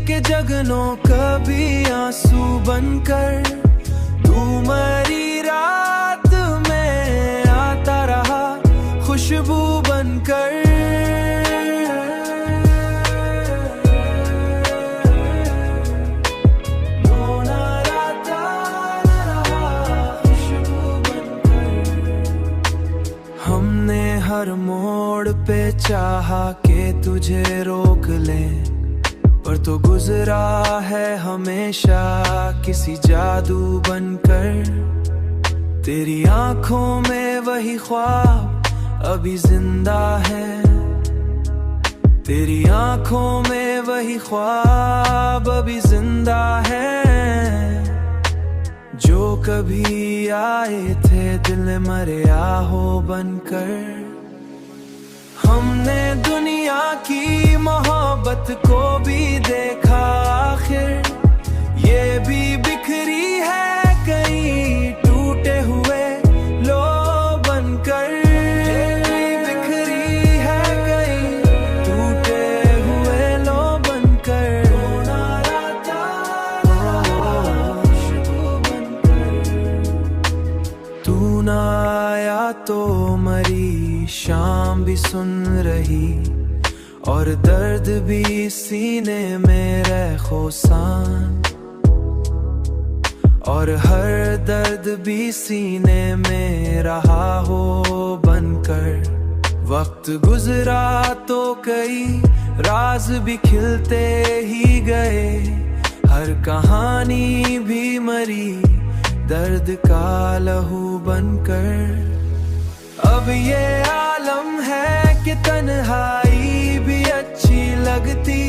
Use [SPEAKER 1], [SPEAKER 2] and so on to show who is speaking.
[SPEAKER 1] के जगनों कभी आंसू बनकर, तू मरी रात में आता रहा खुशबू बनकर। हमने हर मोड़ पे चाहा कि तुझे रोक ले, पर तो गुजरा है हमेशा किसी जादू बनकर। तेरी आंखों में वही ख्वाब अभी जिंदा है, तेरी आंखों में वही ख्वाब अभी जिंदा है, जो कभी आए थे दिल मरे आहो बनकर। हमने दुनिया की मोहब्बत को भी देखा आखिर, ये भी बिखरी है कहीं टूटे हुए लो बनकर। ये भी बिखरी है कहीं टूटे हुए लो बनकर। तू ना आया तो मरी शाम भी सुन रही, और दर्द भी सीने में रखोसान, और हर दर्द भी सीने में रहा हो बनकर। वक्त गुजरा तो कई राज भी खिलते ही गए, हर कहानी भी मरी दर्द का लहू बनकर। अब ये आलम है कि तन्हाई भी अच्छी लगती,